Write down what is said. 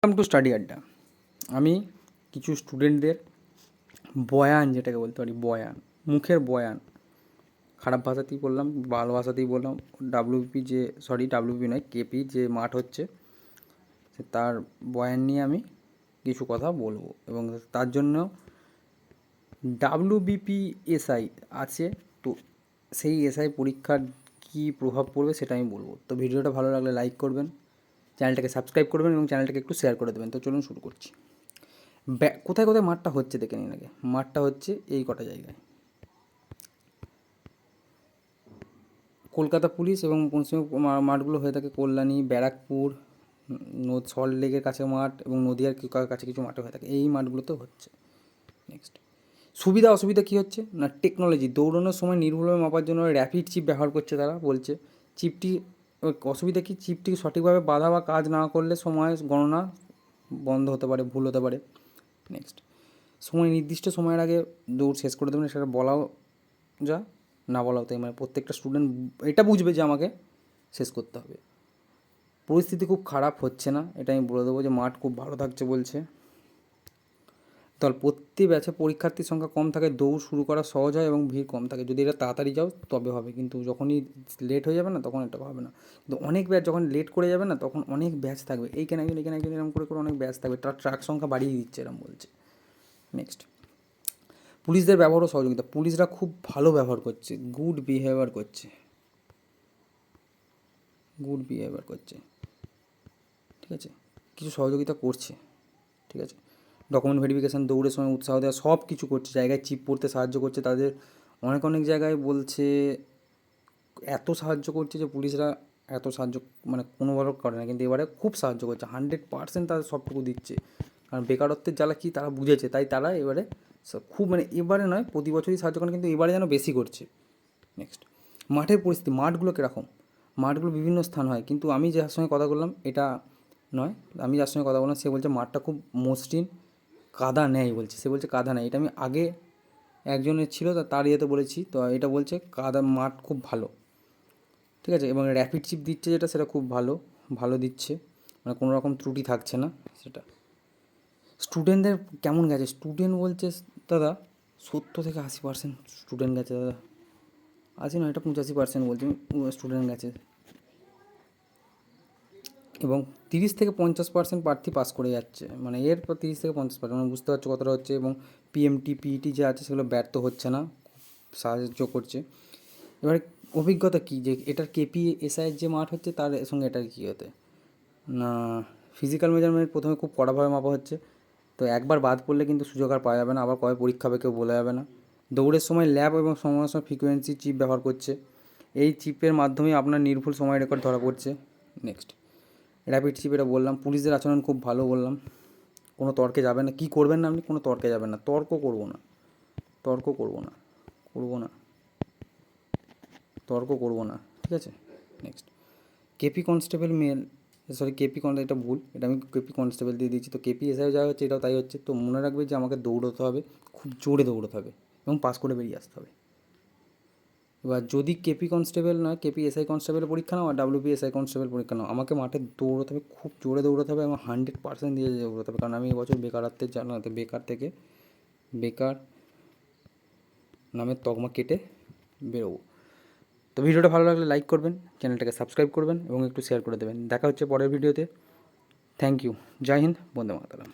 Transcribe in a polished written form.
Welcome to study আড্ডা। আমি কিছু স্টুডেন্টদের বয়ান, যেটাকে বলতে পারি বয়ান, মুখের বয়ান, খারাপ ভাষাতেই বললাম, ভালো ভাষাতেই বললাম, ডাব্লিউপি নয়, কেপি যে মাঠ হচ্ছে তার বয়ান নিয়ে আমি কিছু কথা বলবো, এবং তার জন্য ডাব্লিউবিপিএসআই আছে, তো সেই এসআই পরীক্ষার কী প্রভাব পড়বে সেটা আমি বলবো। তো ভিডিওটা ভালো লাগলে লাইক করবেন, চ্যানেলটাকে সাবস্ক্রাইব করবেন এবং চ্যানেলটাকে একটু শেয়ার করে দেবেন। তো চলুন শুরু করছি। কোথায় কোথায় মাঠটা হচ্ছে দেখে নিন আগে। মাঠটা হচ্ছে এই কটা জায়গায়: কলকাতা পুলিশ এবং পশ্চিমবঙ্গ মাঠগুলো হয়ে থাকে কল্যাণী, ব্যারাকপুর, সল্ট লেকের কাছে মাঠ এবং নদীয়ার কাছে কিছু মাঠে হয়ে থাকে। এই মাঠগুলোতেও হচ্ছে। নেক্সট, সুবিধা অসুবিধা কী হচ্ছে না, টেকনোলজি দৌড়ানোর সময় নির্ভুলভাবে মাপার জন্য র্যাপিড চিপ ব্যবহার করছে তারা, বলছে চিপটি। অসুবিধা কি, চিপটি সঠিকভাবে বাঁধা বা কাজ না করলে সময় গণনা বন্ধ হতে পারে, ভুল হতে পারে। নেক্সট, নির্দিষ্ট সময়ের আগে দৌড় শেষ করে দেবেন, সেটা বলাও যা, না বলাও তাই, মানে প্রত্যেকটা স্টুডেন্ট এটা বুঝবে যে আমাকে শেষ করতে হবে। পরিস্থিতি খুব খারাপ হচ্ছে না, এটা আমি বলে দেবো, যে মাঠ খুব ভালো থাকছে বলছে। প্রতি ব্যাচে পরীক্ষার্থীর সংখ্যা কম থাকে, দৌড় শুরু করা সহজ হয় এবং ভিড় কম থাকে। যদি এটা তাড়াতাড়ি যাও তবে হবে, কিন্তু যখনই লেট হয়ে যাবে না তখন এটা হবে না। কিন্তু অনেক ব্যাচ যখন লেট করে যাবে না তখন অনেক ব্যাচ থাকবে, এইখানে একজন এরকম করে অনেক ব্যাচ থাকবে, তার ট্রাক সংখ্যা বাড়িয়ে দিচ্ছে এরকম বলছে। নেক্সট, পুলিশদের ব্যবহার ও সহযোগিতা, পুলিশরা খুব ভালো ব্যবহার করছে, গুড বিহেভিয়ার করছে, ঠিক আছে, কিছু সহযোগিতা করছে, ঠিক আছে। ডকুমেন্ট ভেরিফিকেশান, দৌড়ের সময় উৎসাহ দেওয়া, সব কিছু করছে, জায়গায় চিপ পড়তে সাহায্য করছে তাদের। অনেক জায়গায় বলছে এত সাহায্য করছে যে পুলিশরা এত সাহায্য মানে কোনোভাবে করে না, কিন্তু এবারে খুব সাহায্য করছে, 100% তাদের সবটুকু দিচ্ছে। কারণ বেকারত্বের জ্বালা কি তারা বুঝেছে, তাই তারা এবারে খুব, মানে এবারে নয় প্রতি বছরই সাহায্য করেন, কিন্তু এবারে যেন বেশি করছে। নেক্সট, মাঠের পরিস্থিতি, মাঠগুলো কীরকম, মাঠগুলো বিভিন্ন স্থান হয়, কিন্তু আমি যার সঙ্গে কথা বললাম এটা নয়, আমি যার সঙ্গে কথা বললাম সে বলছে মাঠটা খুব মসৃণ, কাদা নেই বলছে, সে বলছে কাদা নেই। এটা আমি আগে একজনের ছিল তার ইয়েতে বলেছি, তো এটা বলছে কাদা মাঠ খুব ভালো, ঠিক আছে। এবং র্যাপিড চিপ দিচ্ছে যেটা, সেটা খুব ভালো দিচ্ছে, মানে কোনো রকম ত্রুটি থাকছে না সেটা। স্টুডেন্টদের কেমন গেছে, স্টুডেন্ট বলছে দাদা 70 থেকে 80% স্টুডেন্ট গেছে দাদা, 80 নয়, এটা 85% বলছে স্টুডেন্ট গেছে, এবং 30 থেকে 50% প্রার্থী পাস করে যাচ্ছে, মানে এরপর 30 থেকে 50%, মানে বুঝতে পারছো কতটা হচ্ছে। এবং পিএমটি পিইটি যে আছে সেগুলো ব্যর্থ হচ্ছে না, সাহায্য করছে। এবারে অভিজ্ঞতা কী, যে এটার কেপি এসআইয়ের যে মাঠ হচ্ছে তার সঙ্গে এটার কী হতে না, ফিজিক্যাল মেজারমেন্ট প্রথমে খুব কড়াভাবে মাপা হচ্ছে, তো একবার বাদ পড়লে কিন্তু সুযোগ আর পাওয়া যাবে না, আবার কবে পরীক্ষা হবে কেউ বলা যাবে না। দৌড়ের সময় ল্যাব এবং সময় ফ্রিকোয়েন্সি চিপ ব্যবহার করছে, এই চিপের মাধ্যমে আপনার নির্ভুল সময় রেকর্ড ধরা পড়ছে। নেক্সট, র্যাপিড চিপ, এটা বললাম। পুলিশদের আচরণ খুব ভালো বললাম, কোনো তর্কে যাবেন না, কী করবেন না আপনি, কোনো তর্কে যাবেন না, তর্ক করবো না, ঠিক আছে। নেক্সট, কেপি কনস্টেবল মেল, এটা ভুল, এটা আমি কেপি কনস্টেবল দিয়ে দিয়েছি, তো কেপি এসআই যা হচ্ছে এটাও তাই হচ্ছে। তো মনে রাখবে যে আমাকে দৌড়তে হবে, খুব জোরে দৌড়তে হবে এবং পাস করে বেরিয়ে আসতে হবে। এবার যদি কেপি কনস্টেবল নয়, কেপি এসআই কনস্টেবল পরীক্ষা নাও আর ডাব্লিউপি এসআই কনস্টেবল পরীক্ষা নাও, আমাকে মাঠে দৌড়তে হবে, খুব জোরে দৌড়তে হবে এবং 100% দিয়ে দৌড়তে হবে, কারণ আমি এবছর বেকারত্বের জানাতে বেকার নামের তকমা কেটে বেরোবো। তো ভিডিওটা ভালো লাগলে লাইক করবেন, চ্যানেলটাকে সাবস্ক্রাইব করবেন এবং একটু শেয়ার করে দেবেন। দেখা হচ্ছে পরের ভিডিওতে। থ্যাংক ইউ, জয় হিন্দ, বন্দে মাতরম।